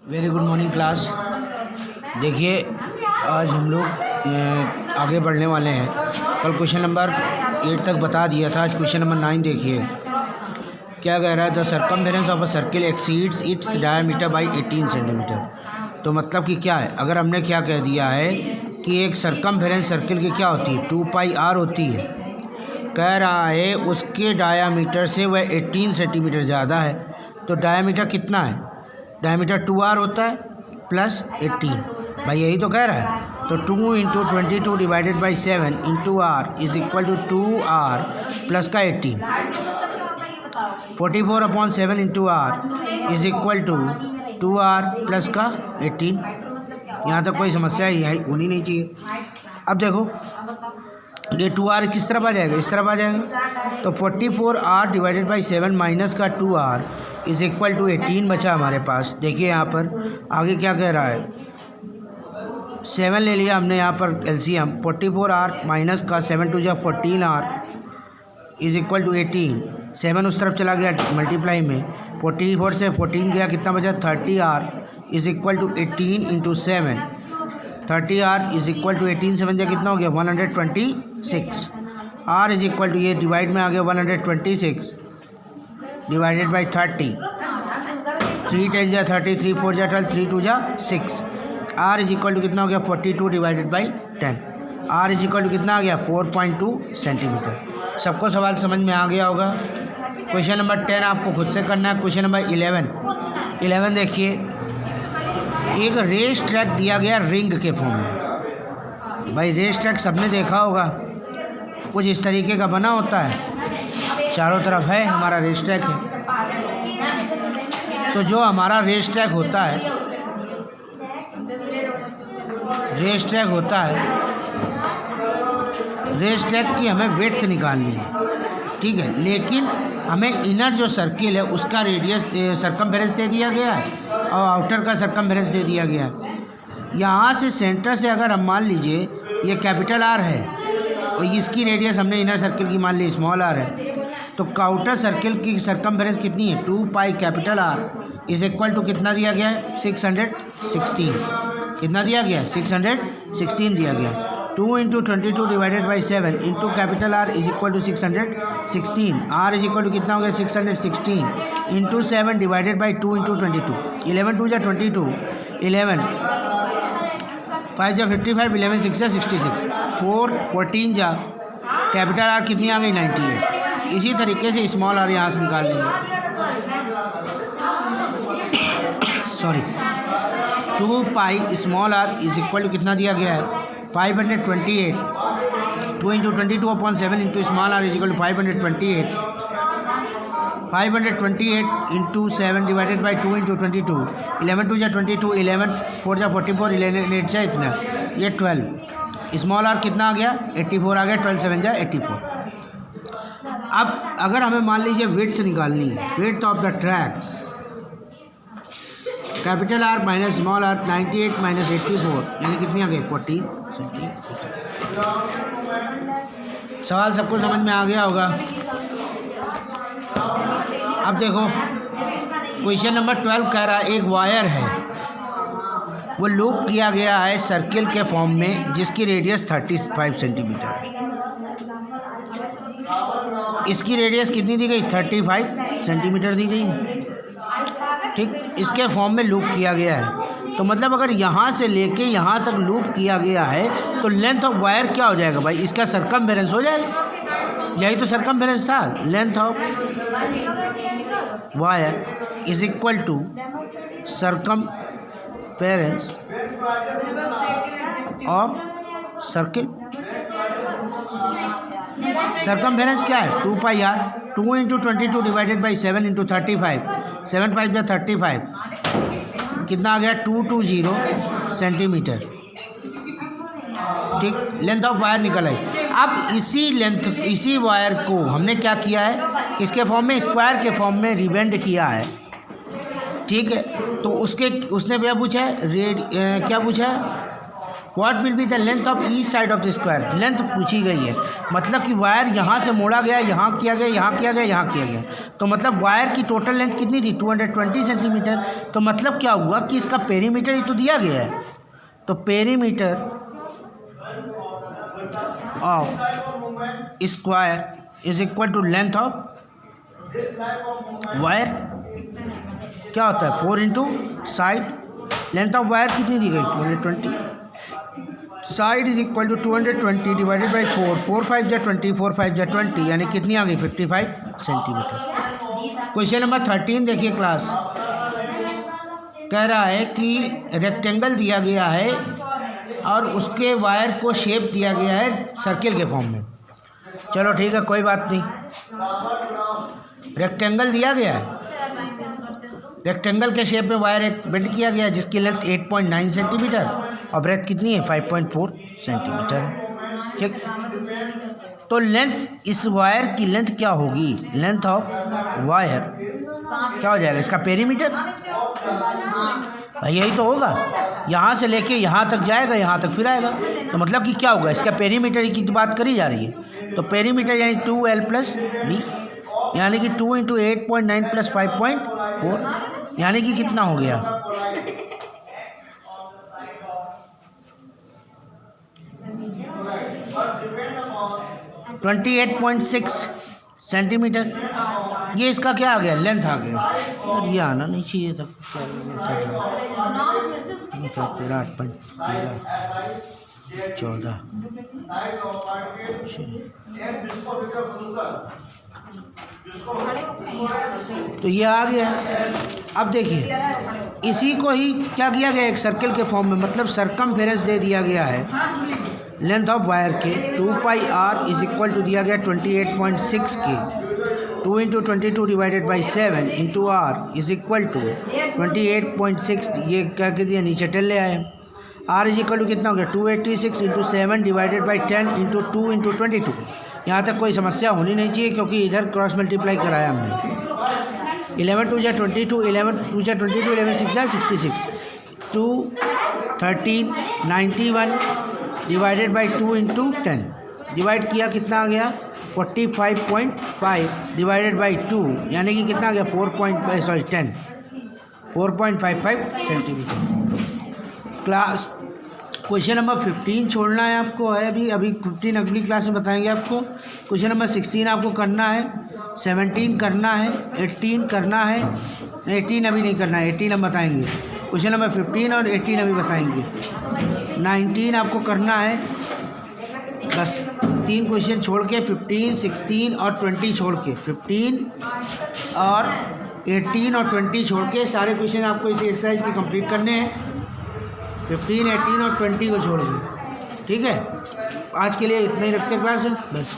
Very good morning class. देखिए आज हम लोग आगे बढ़ने वाले हैं। कल क्वेश्चन नंबर 8 तक बता दिया था, आज क्वेश्चन नंबर 9 देखिए क्या कह रहा है। The circumference of a circle exceeds its diameter by 18 centimetre. तो मतलब कि क्या है, अगर हमने क्या कह दिया है कि एक सर्कमफेरेंस सर्किल की क्या होती है 2πr होती है। कह रहा है उसके डायामीटर से वह 18 सेंटीमीटर ज़्यादा है। तो डायामीटर कितना है, डायमीटर 2r होता है प्लस 18। भाई यही तो कह रहा है। तो 2 into 22 divided by 7 into R is equal to 2r plus का 18। 44/7 into R is equal to 2r plus का 18। यहाँ तक कोई समस्या ही होनी नहीं चाहिए। अब देखो ये 2r किस तरफ आ जाएगा, इस तरफ आ जाएगा। तो 44r डिवाइडेड बाई 7 माइनस का 2r इज इक्वल टू 18 बचा हमारे पास। देखिए यहाँ पर आगे क्या कह रहा है, 7 ले लिया हमने यहाँ पर एलसीएम। 44r माइनस का 7 टू जा 14r इज इक्वल टू 18। 7 उस तरफ चला गया मल्टीप्लाई में, 44 से 14 गया, कितना बचा 30r is equal to 18 into 7। 30r is equal to 18 7 जा कितना हो गया 126। r इज इक्वल टू ये डिवाइड में आ गया 126 डिवाइडेड बाई 30। 3 10 जा 30, 3 4 जा 12, 3 2 जा 6। r इज इक्वल टू कितना हो गया 42 divided by 10। r is equal to कितना आ गया 4.2 सेंटीमीटर। सबको सवाल समझ में आ गया होगा। क्वेश्चन नंबर 10 आपको खुद से करना है। क्वेश्चन नंबर 11 देखिए, एक रेस ट्रैक दिया गया रिंग के फॉर्म में। भाई रेस ट्रैक सबने देखा होगा, कुछ इस तरीके का बना होता है, चारों तरफ है हमारा रेस ट्रैक है। तो जो हमारा रेस ट्रैक होता है, रेस ट्रैक की हमें विड्थ निकालनी है, ठीक है। लेकिन हमें इनर जो सर्किल है उसका रेडियस सर्कमफेरेंस दे दिया गया है और आउटर का सर्कमफेरेंस दे दिया गया है। यहाँ से सेंटर से अगर हम मान लीजिए ये कैपिटल R है और इसकी रेडियस हमने इनर सर्किल की मान ली स्मॉल r है, तो आउटर सर्किल की सर्कमफेरेंस कितनी है 2π capital R is equal to कितना दिया गया है 616। कितना दिया गया है 616 दिया गया है। 2 into 22 divided by 7 into capital R is equal to 616। r is equal to कितना हो गया 616 इंटू 7 डिवाइडेड बाई 2 इंटू 22। 11 2 जा 22, 11 5 जा 55, 11 6 जा 66, 4 14 जा कैपिटल R कितनी आ गई 98। इसी तरीके से स्मॉल r यहाँ से निकाल लेंगे। Sorry 2π small r is equal to कितना दिया गया है 528। 2 into 22/7 into small r is equal to 528। 528 into 7 divided by 2 into 22। 11 2 जा 22, 11 4 जा 44, 11 8 जा इतना, ये 12। स्मॉल r कितना आ गया 84 आ गया, 12 7 जा 84। अब अगर हमें मान लीजिए विड्थ निकालनी है, width of the track, capital R minus small r, 98 minus 84 यानी कितनी आ गई 40 सेंटीमीटर। सवाल सबको समझ में आ गया होगा। अब देखो क्वेश्चन नंबर 12 कह रहा है एक वायर है, वो लूप किया गया है सर्किल के फॉर्म में जिसकी रेडियस 35 सेंटीमीटर है। इसकी रेडियस कितनी दी गई 35 सेंटीमीटर दी गई, ठीक। इसके फॉर्म में लूप किया गया है। तो मतलब अगर यहाँ से लेके यहाँ तक लूप किया गया है तो लेंथ ऑफ वायर क्या हो जाएगा भाई, इसका सर्कमफेरेंस हो जाएगा। यही तो सर्कमफेरेंस था, length of wire is equal to circumference of circle. Circumference क्या है 2πr। 2 into 22 divided by 7 into 35, 7 5 जा 35, कितना आ गया 220 सेंटीमीटर, ठीक। लेंथ ऑफ वायर निकल आई। अब इसी वायर को हमने क्या किया है, किसके फॉर्म में स्क्वायर के फॉर्म में रिबेंड किया है, ठीक है। तो उसने क्या पूछा है क्या पूछा है what will be the length of each side of the square, length पूछी गई है, मतलब कि वायर यहाँ से मोड़ा गया, यहाँ किया गया, यहाँ किया गया, यहाँ किया गया, तो मतलब वायर की टोटल लेंथ कितनी थी 220 सेंटीमीटर। तो मतलब क्या हुआ कि इसका पेरीमीटर ही तो दिया गया है, तो perimeter of square is equal to length of wire, क्या होता है 4 into side, length of wire कितनी दी गई 220, side is equal to 220 divided by 4, 4 5 जा 20, 4 5 जा 20, यानी कितनी आ गई 55 सेंटीमीटर। क्वेश्चन नंबर 13 देखिए क्लास, कह रहा है कि रेक्टेंगल दिया गया है और उसके वायर को शेप दिया गया है सर्किल के फॉर्म में। चलो ठीक है, कोई बात नहीं, रेक्टेंगल दिया गया है, रेक्टेंगल के शेप में वायर एक बेंड किया गया है जिसकी लेंथ 8.9 सेंटीमीटर और ब्रेथ कितनी है 5.4 सेंटीमीटर, ठीक। तो लेंथ, इस वायर की लेंथ क्या होगी, लेंथ ऑफ वायर क्या हो जाएगा, इसका पेरीमीटर, यही तो होगा, यहाँ से लेके यहाँ तक जाएगा, यहाँ तक फिर आएगा, तो मतलब कि क्या होगा, इसका पेरीमीटर की बात करी जा रही है, तो पेरीमीटर यानी 2L + B, यानी कि 2 × 8.9 + 5.4, यानी कि कितना हो गया 28.6 सेंटीमीटर। ये इसका क्या आ गया, लेंथ आ गया, और ये आना नहीं चाहिए था, 13 8 13 14 तो ये आ गया। अब देखिए इसी को ही क्या किया गया, एक सर्किल के फॉर्म में, मतलब सरकमफेरेंस दे दिया गया है लेंथ ऑफ वायर के 2πr इज इक्वल टू दिया गया 28.6 के 2 × 22 divided by 7 into R is equal to 28.6, ये क्या कह दिया नीचे 10 ले आए, आर इज इक्वल टू कितना हो गया 286 into 7 divided by 10 into 2 into 22। यहाँ तक कोई समस्या होनी नहीं चाहिए क्योंकि इधर क्रॉस मल्टीप्लाई कराया हमने। 11 2 × 22, 11 2 × 22, 11 6 × 66, 2 13 91 डिवाइडेड बाई 2 इंटू 10, डिवाइड किया कितना आ गया 45.5 डिवाइडेड बाई 2, यानी कि कितना आ गया 4.55 सेंटीमीटर। क्लास क्वेश्चन नंबर 15 छोड़ना है आपको, है अभी 15 अगली क्लास में बताएंगे आपको। क्वेश्चन नंबर 16 आपको करना है, 17 करना है, 18 करना है, 18 अभी नहीं करना है, 18 हम बताएंगे। क्वेश्चन नंबर 15 और 18 अभी बताएंगे। 19 आपको करना है, बस 3 क्वेश्चन छोड़ के 15, 16 और 20 छोड़ के, 15 और 18 और 20 छोड़ के सारे क्वेश्चन आपको इस एक्सरसाइज के कंप्लीट करने हैं। 15, 18 और 20 को छोड़ दें, ठीक है। आज के लिए इतना ही रखते क्लास है बस।